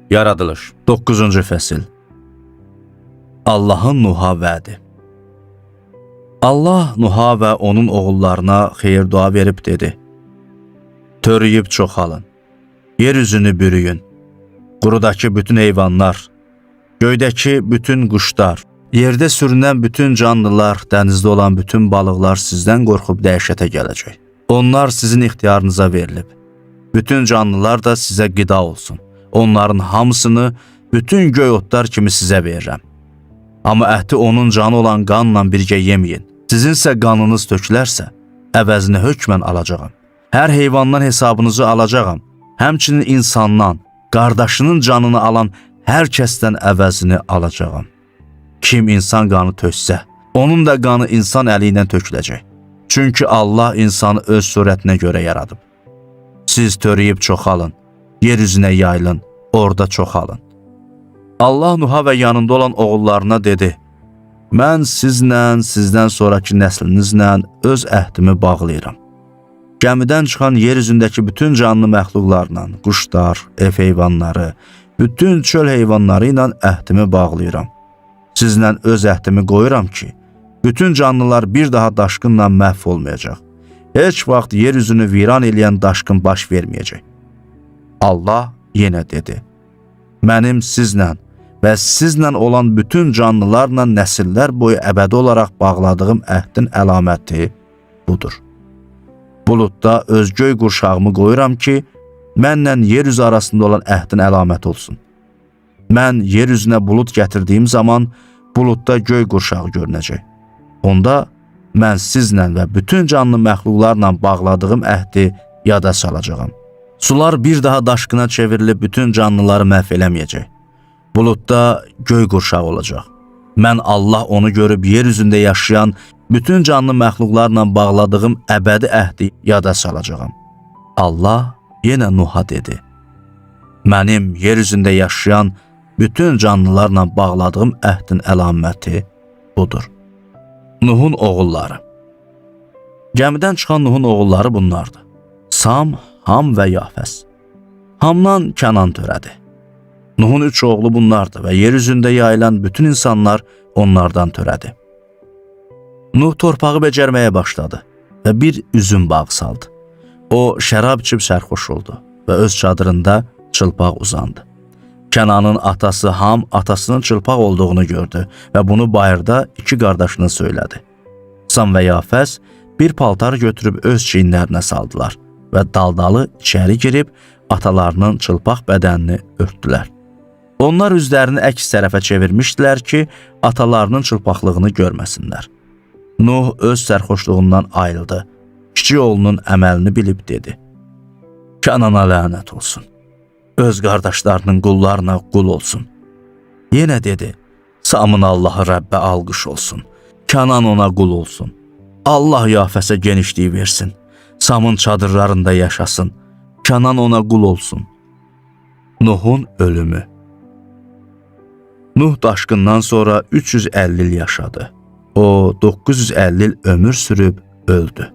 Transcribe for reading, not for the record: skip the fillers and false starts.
Yaradılış 9-cu fəsil. Allahın Nuha vədi. Allah Nuha və onun oğullarına xeyir dua verib dedi: Törüyüb çoxalın, yeryüzünü bürüyün, qurudakı bütün heyvanlar, göydəki bütün quşlar, yerdə sürünən bütün canlılar, dənizdə olan bütün balıqlar sizdən qorxub dəhşətə gələcək. Onlar sizin ixtiyarınıza verilib. Bütün canlılar da sizə qida olsun. Onların hamısını bütün göy otlar kimi sizə verirəm. Amma əhdi onun canı olan qanla birgə yeməyin. Sizinsə qanınız tökülərsə, əvəzini hökmən alacağam. Hər heyvandan hesabınızı alacağam. Həmçinin insandan, qardaşının canını alan hər kəsdən əvəzini alacağam. Kim insan qanı töksə, onun da qanı insan əli ilə töküləcək. Çünki Allah insanı öz surətinə görə yaradıb. Siz törüyüb çoxalın, yeryüzünə yayılın, orada çoxalın. Allah Nuha və yanında olan oğullarına dedi: Mən sizlə, sizdən sonraki nəslinizlə öz əhdimi bağlayıram. Gəmidən çıxan yeryüzündəki bütün canlı məxluqlarla, quşlar, ev heyvanları, bütün çöl heyvanları ilə əhdimi bağlayıram. Sizlə öz əhdimi qoyuram ki, bütün canlılar bir daha daşqınla məhv olmayacaq. Heç vaxt yeryüzünü viran eləyən daşqın baş verməyəcək. Allah yenə dedi: Mənim sizlə və sizlə olan bütün canlılarla nəsillər boyu əbədi olaraq bağladığım əhdin əlaməti budur. Buludda öz göy qurşağımı qoyuram ki, mənlə yeryüzü arasında olan əhdin əlaməti olsun. Mən yeryüzünə bulud gətirdiyim zaman buludda göy qurşağı görünəcək. Onda mən sizlə və bütün canlı məxluqlarla bağladığım əhdi yada salacağam. Sular bir daha daşqına çevrilib bütün canlıları məhv eləməyəcək. Buludda göy qurşağı olacaq. Mən Allah onu görüb yeryüzündə yaşayan bütün canlı məxluqlarla bağladığım əbədi əhdi yada salacağam. Allah yenə Nuha dedi: Mənim yeryüzündə yaşayan bütün canlılarla bağladığım əhdin əlaməti budur. Nuhun oğulları. Gəmidən çıxan Nuhun oğulları bunlardır: Sam, Ham və Yafəs. Hamdan Kənan törədi. Nuhun 3 oğlu bunlardır və yeryüzündə yayılan bütün insanlar onlardan törədi. Nuh torpağı becərməyə başladı və bir üzüm bağı saldı. O şərab içib sərxoş oldu və öz çadırında çılpaq uzandı. Kənanın atası Ham atasının çılpaq olduğunu gördü və bunu bayırda 2 qardaşına söylədi. Sam və Yafəs bir paltar götürüb öz çiyinlərinə saldılar və daldalı içəri girib atalarının çılpaq bədənini örtdülər. Onlar üzlərini əks tərəfə çevirmişdilər ki, atalarının çılpaqlığını görməsinlər. Nuh öz sərxoşluğundan ayrıldı. Kiçik oğlunun əməlini bilib dedi: Kənana lənət olsun. Öz qardaşlarının qullarına qul olsun. Yenə dedi: Samın Allahı Rəbbə alqış olsun. Kənan ona qul olsun. Allah Yafəsə genişliyi versin. Samın çadırlarında yaşasın. Kənan ona qul olsun. Nuhun ölümü. Nuh daşqından sonra 350 il yaşadı. O 950 il ömür sürüb öldü.